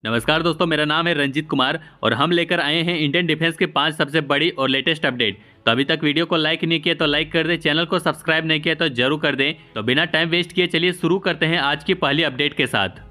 नमस्कार दोस्तों, मेरा नाम है रंजीत कुमार और हम लेकर आए हैं इंडियन डिफेंस के 5 सबसे बड़ी और लेटेस्ट अपडेट। तो अभी तक वीडियो को लाइक नहीं किया तो लाइक कर दें, चैनल को सब्सक्राइब नहीं किया तो जरूर कर दें। तो बिना टाइम वेस्ट किए चलिए शुरू करते हैं आज की पहली अपडेट के साथ।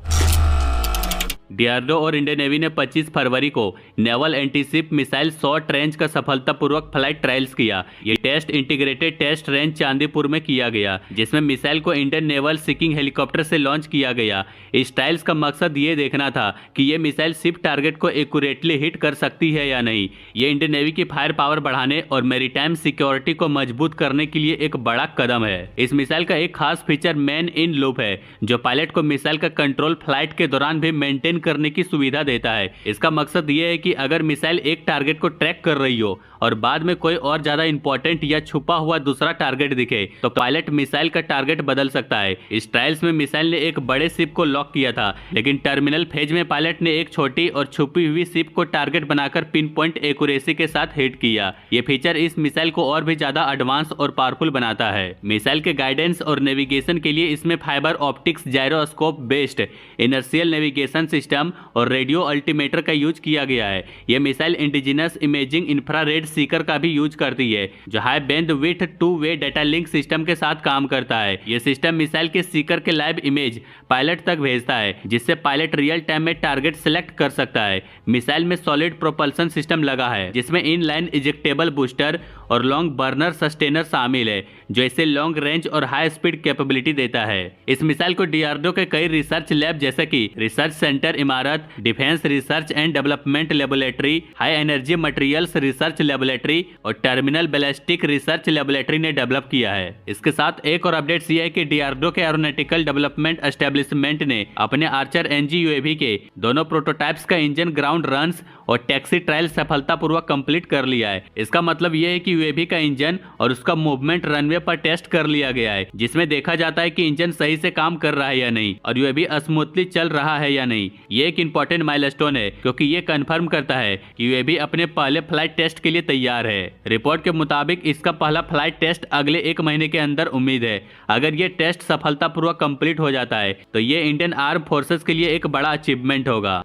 डीआरडीओ और इंडियन नेवी ने 25 फरवरी को naval antiship missile short range का सफलतापूर्वक फ्लाइट ट्रायल्स किया। ये test integrated test range Chandipur में किया गया, जिसमें मिसाइल को इंडियन नेवल सीकिंग हेलीकॉप्टर से लॉन्च किया गया। इस ट्रायल्स का मकसद ये देखना था कि ये मिसाइल शिप टारगेट को एक्यूरेटली हिट कर सकती है या नहीं। ये इंडियन नेवी की फायर पावर बढ़ाने और मैरीटाइम सिक्योरिटी को मजबूत करने के लिए एक बड़ा कदम है। इस मिसाइल का एक खास फीचर मैन इन लूप है, जो पायलट को मिसाइल का कंट्रोल फ्लाइट के दौरान भी मेंटेन करने की सुविधा देता है। इसका मकसद यह है कि अगर मिसाइल एक टारगेट को ट्रैक कर रही हो और बाद में कोई और ज्यादा इंपॉर्टेंट या छुपा हुआ दूसरा टारगेट दिखे तो पायलट मिसाइल का टारगेट बदल सकता है। इस ट्रायल्स में मिसाइल ने एक बड़े शिप को लॉक किया था, लेकिन टर्मिनल फेज में पायलट ने एक छोटी और छुपी हुई शिप को टारगेट बनाकर पिन पॉइंट एक्यूरेसी के साथ हिट किया। ये फीचर इस मिसाइल को और भी ज्यादा एडवांस और पावरफुल बनाता है। मिसाइल के गाइडेंस और नेविगेशन के लिए इसमें fibre optics gyroscope based inertial navigation system और रेडियो अल्टीमीटर का यूज किया गया है। यह missile indigenous imaging infrared Sikar का भी यूज करती है, जो high bandwidth two way data link system के साथ काम करता है। यह सिस्टम मिसाइल के सीकर के लाइव इमेज पायलट तक भेजता है, जिससे पायलट रियल टाइम में टारगेट सेलेक्ट कर सकता है। मिसाइल में सॉलिड प्रोपल्सन सिस्टम लगा है, जिसमें इनलाइन इजेक्टेबल बूस्टर और लॉन्ग बर्नर सस्टेनर शामिल है, जो इसे लॉन्ग रेंज और हाई स्पीड कैपेबिलिटी देता है। इस मिसाइल को डीआरडीओ के कई रिसर्च लैब जैसे कि रिसर्च सेंटर इमारत, defence research and development laboratory, high energy materials research laboratory और टर्मिनल बैलिस्टिक रिसर्च लेबोरेटरी ने डेवलप किया है। इसके साथ एक और अपडेट यह है कि डीआरडीओ के एरोनॉटिकल डेवलपमेंट एस्टेब्लिशमेंट ने अपने आर्चर एनजी यूएवी के दोनों प्रोटोटाइप्स का इंजन ग्राउंड रन्स और टैक्सी ट्रायल सफलतापूर्वक कंप्लीट कर लिया है। इसका मतलब यह है कि यूएवी का इंजन और उसका मूवमेंट रनवे पर टेस्ट कर लिया गया है, जिसमें देखा जाता है कि इंजन सही से काम कर रहा है या नहीं और यूएवी स्मूथली चल रहा है या नहीं। ये एक इंपॉर्टेंट माइलस्टोन है, क्योंकि ये कंफर्म करता है कि यूएवी अपने पहले फ्लाइट टेस्ट के लिए तैयार है। रिपोर्ट के मुताबिक इसका पहला फ्लाइट टेस्ट अगले 1 महीने के अंदर उम्मीद है। अगर ये टेस्ट सफलतापूर्वक कंप्लीट हो जाता है तो ये इंडियन आर्म फोर्सेस के लिए एक बड़ा अचीवमेंट होगा।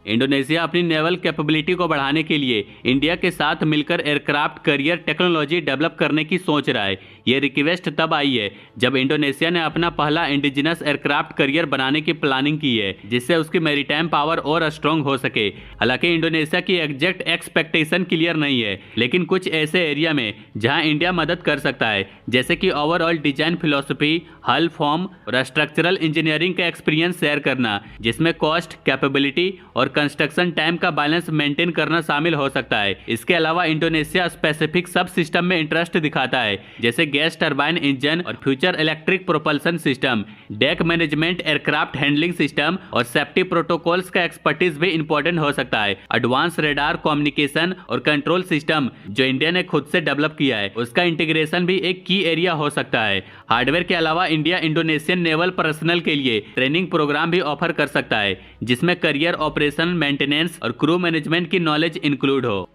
इंडोनेशिया अपनी नेवल कैपेबिलिटी को बढ़ाने के लिए इंडिया के साथ मिलकर एयरक्राफ्ट कैरियर टेक्नोलॉजी डेवलप करने की सोच रहा है। ये रिक्वेस्ट तब आई है जब इंडोनेशिया ने अपना पहला इंडिजिनस एयरक्राफ्ट कैरियर बनाने की प्लानिंग की है, जिससे उसकी मैरीटाइम पावर और स्ट्रॉन्ग हो सके। हालांकि इंडोनेशिया की एग्जैक्ट एक्सपेक्टेशन क्लियर नहीं है, लेकिन कुछ ऐसे एरिया में जहां इंडिया मदद कर सकता है, जैसे कि ओवरऑल डिजाइन फिलोसफी, हल फॉर्म और स्ट्रक्चरल इंजीनियरिंग का एक्सपीरियंस शेयर करना, जिसमें कॉस्ट, कैपेबिलिटी और कंस्ट्रक्शन टाइम का बैलेंस मेंटेन करना शामिल हो सकता है। इसके अलावा इंडोनेशिया स्पेसिफिक सब सिस्टम में इंटरेस्ट दिखाता है, जैसे गैस टरबाइन इंजन और future electric propulsion system, deck management, aircraft handling system और सेफ्टी प्रोटोकॉल्स का एक्सपर्टीज भी इंपॉर्टेंट हो सकता है। एडवांस रेडार कम्युनिकेशन और कंट्रोल सिस्टम जो इंडिया ने खुद से डेवलप किया है, उसका इंटीग्रेशन भी एक की एरिया हो सकता है। हार्डवेयर के अलावा इंडिया इंडोनेशियन नेवल पर्सनल के लिए ट्रेनिंग प्रोग्राम भी ऑफर कर सकता है, जिसमें करियर ऑपरेशन, मेंटेनेंस और क्रू मैनेजमेंट की नॉलेज इंक्लूड हो।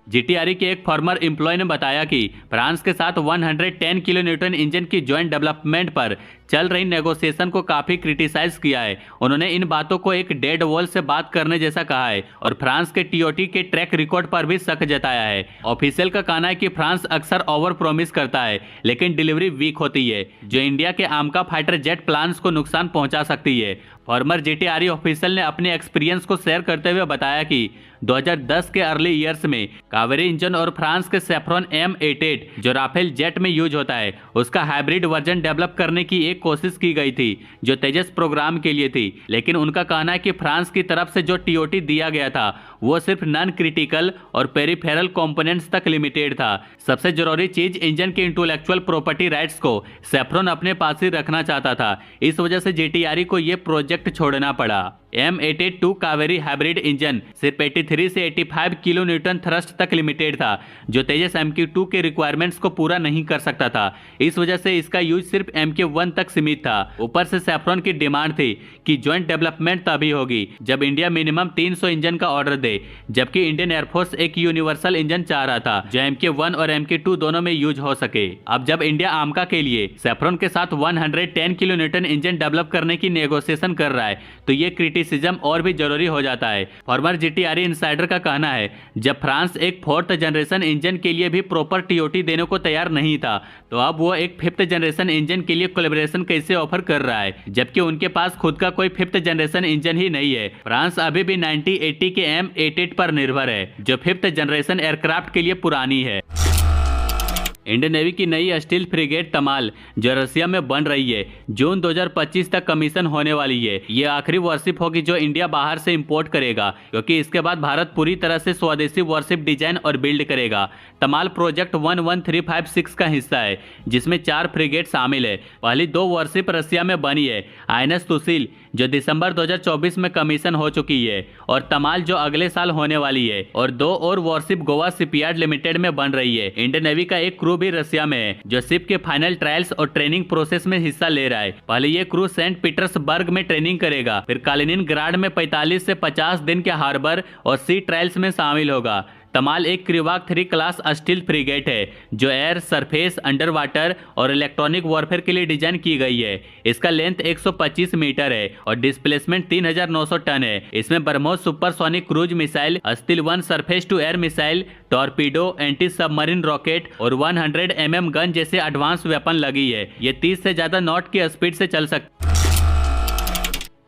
जीटीआरई के एक फॉर्मर एम्प्लॉय ने बताया कि फ्रांस के साथ 110 किलो न्यूटन इंजन की ज्वाइंट डेवलपमेंट पर चल रही नेगोशिएशन को काफी क्रिटिसाइज किया है। उन्होंने इन बातों को एक डेड वॉल से बात करने जैसा कहा है और फ्रांस के टीओटी के ट्रैक रिकॉर्ड पर भी शक जताया है। ऑफिशियल का कहना है कि फ्रांस अक्सर ओवर प्रॉमिस करता है, लेकिन डिलीवरी वीक होती है, जो इंडिया के आमका फाइटर जेट प्लान्स को नुकसान पहुंचा सकती है। फॉर्मर जीटीआरई ऑफिशियल ने अपने एक्सपीरियंस को शेयर करते हुए बताया कि 2010 के अर्ली ईयर्स में कावेरी इंजन और फ्रांस के सेफ्रॉन M88 जो राफेल जेट में यूज होता है, उसका हाइब्रिड वर्जन डेवलप करने की एक कोशिश की गई थी, जो तेजस प्रोग्राम के लिए थी। लेकिन उनका कहना है कि फ्रांस की तरफ से जो टीओटी दिया गया था वो सिर्फ नॉन क्रिटिकल और पेरिफेरल कंपोनेंट्स तक लिमिटेड था। सबसे जरूरी चीज इंजन के इंटेलेक्चुअल प्रॉपर्टी राइट्स को सेफ्रॉन अपने पास ही रखना चाहता था। इस वजह से जीटीआरई को यह प्रोजेक्ट छोड़ना पड़ा। M82 कावेरी हाइब्रिड इंजन सिर्फ 83 से 85 किलो न्यूटन थ्रस्ट तक लिमिटेड था, जो तेजस MQ2 के रिक्वायरमेंट्स को पूरा नहीं कर सकता था। इस वजह से इसका यूज सिर्फ MQ1 तक सीमित था। ऊपर से सैफ्रॉन की डिमांड थी कि ज्वाइंट डेवलपमेंट तभी होगी जब इंडिया मिनिमम 300 इंजन का ऑर्डर दे। दे, जबकि इंडियन एयरफोर्स एक यूनिवर्सल इंजन चाह रहा था जो MK1 और MK2 दोनों में यूज हो सके। अब जब इंडिया आमका के लिए सेफ्रॉन के साथ 110 किलो न्यूटन इंजन डेवलप करने की नेगोशिएशन कर रहा है तो ये क्रिटिसिज्म और भी जरूरी हो जाता है। फॉर्मर GTRE इनसाइडर का कहना है जब फ्रांस एक 4th जनरेशन इंजन के लिए भी प्रॉपर TOT देने को तैयार नहीं था तो अब वो एक 5th जनरेशन इंजन के लिए कोलैबोरेशन कैसे ऑफर कर रहा है, जबकि उनके पास खुद का कोई 5th जनरेशन इंजन ही नहीं है। फ्रांस अभी भी 9080 के M88 पर निर्भर है जो 5th जनरेशन एयरक्राफ्ट के लिए पुरानी है। इंडियन नेवी की नई स्टील फ्रिगेट तमाल जो रसिया में बन रही है जून 2025 तक कमीशन होने वाली है। ये आखिरी वॉरशिप होगी जो इंडिया बाहर से इंपोर्ट करेगा क्योंकि इसके बाद भारत पूरी तरह से स्वदेशी वॉरशिप डिजाइन और बिल्ड करेगा। तमाल प्रोजेक्ट 11356 का हिस्सा है जिसमें 4 फ्रिगेट शामिल है। पहली 2 वॉरशिप रसिया में बनी है, INS तुसिल जो दिसंबर 2024 में कमीशन हो चुकी है और तमाल जो अगले साल होने वाली है, और 2 और वॉरशिप गोवा शिपयार्ड लिमिटेड में बन रही है। इंडियन नेवी का एक क्रू भी रसिया में है जो शिप के फाइनल ट्रायल्स और ट्रेनिंग प्रोसेस में हिस्सा ले रहा है। पहले ये क्रू सेंट पीटर्सबर्ग में ट्रेनिंग करेगा, फिर कालिनिनग्राड में 45 से 50 दिन के हार्बर और सी ट्रायल्स में शामिल होगा। तमाल एक क्रिवाक 3 क्लास स्टील फ्रिगेट है जो एयर, सरफेस, अंडर वाटर और इलेक्ट्रॉनिक वॉरफेयर के लिए डिजाइन की गई है। इसका लेंथ 125 मीटर है और डिस्प्लेसमेंट 3900 टन है। इसमें BrahMos supersonic cruise missile, Shtil 1 surface to air missile, torpedo, anti submarine rocket और 100 mm गन जैसे एडवांस वेपन लगी है। ये 30 से ज्यादा नॉट की स्पीड से चल सकती है।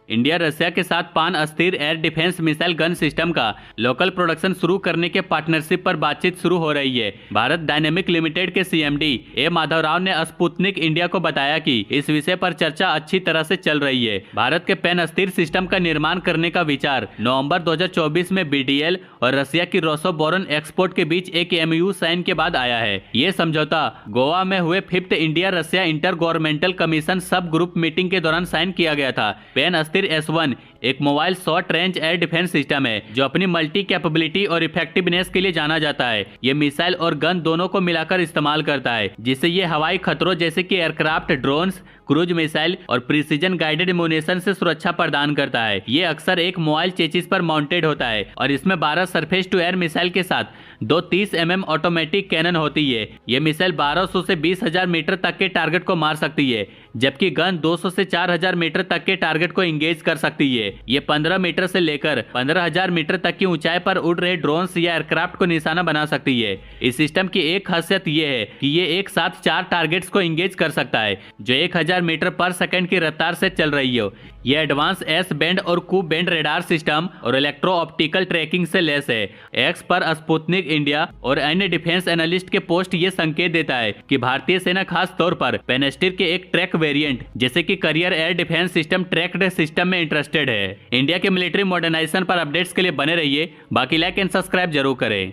इंडिया रशिया के साथ पान अस्थिर air defence missile gun system का लोकल प्रोडक्शन शुरू करने के पार्टनरशिप पर बातचीत शुरू हो रही है। भारत डायनेमिक लिमिटेड के CMD ए माधव राव ने स्पुतनिक इंडिया को बताया कि इस विषय पर चर्चा अच्छी तरह से चल रही है। भारत के पेन अस्थिर सिस्टम का निर्माण करने का विचार नवंबर 2024 में BDL और रशिया की रोसोबोरन एक्सपोर्ट के बीच एक MOU साइन के बाद आया है। ये समझौता गोवा में हुए 5th India Russia inter governmental commission सब ग्रुप मीटिंग के दौरान साइन किया गया था। पेन अस्थिर S1 एक mobile short range air defence system है जो अपनी मल्टी कैपेबिलिटी और इफेक्टिवनेस के लिए जाना जाता है। ये मिसाइल और गन दोनों को मिलाकर इस्तेमाल करता है जिससे ये हवाई खतरों जैसे कि एयरक्राफ्ट, ड्रोन्स, क्रूज मिसाइल और प्रिसीजन गाइडेड एमुनेशन से सुरक्षा प्रदान करता है। ये अक्सर एक मोबाइल चेचिस पर माउंटेड होता है और इसमें 12 सरफेस टू एयर मिसाइल के साथ 2 30 mm ऑटोमेटिक कैनन होती है। ये मिसाइल 1200 से 20,000 मीटर तक के टारगेट को मार सकती है, जबकि गन 200 से 4,000 मीटर तक के टारगेट को इंगेज कर सकती है। ये 15 मीटर से लेकर 15,000 मीटर तक की ऊंचाई पर उड़ रहे ड्रोन्स या एयरक्राफ्ट को निशाना बना सकती है। इस सिस्टम की एक खासियत ये है कि ये एक साथ 4 टारगेट्स को इंगेज कर सकता है जो 1000 मीटर पर सेकंड की रफ्तार से चल रही हो। ये एडवांस एस बैंड और कू बैंड रेडार सिस्टम और इलेक्ट्रो ऑप्टिकल ट्रैकिंग से लेस है। एक्स पर स्पुतनिक इंडिया और अन्य डिफेंस एनालिस्ट के पोस्ट ये संकेत देता है कि भारतीय सेना खास तौर पर पेनेस्टिर के एक ट्रैक वेरिएंट जैसे कि career air defence system tracked system में इंटरेस्टेड है। इंडिया के मिलिट्री मॉडर्नाइजेशन पर अपडेट्स के लिए बने रहिए। बाकी लाइक एंड सब्सक्राइब जरूर करें।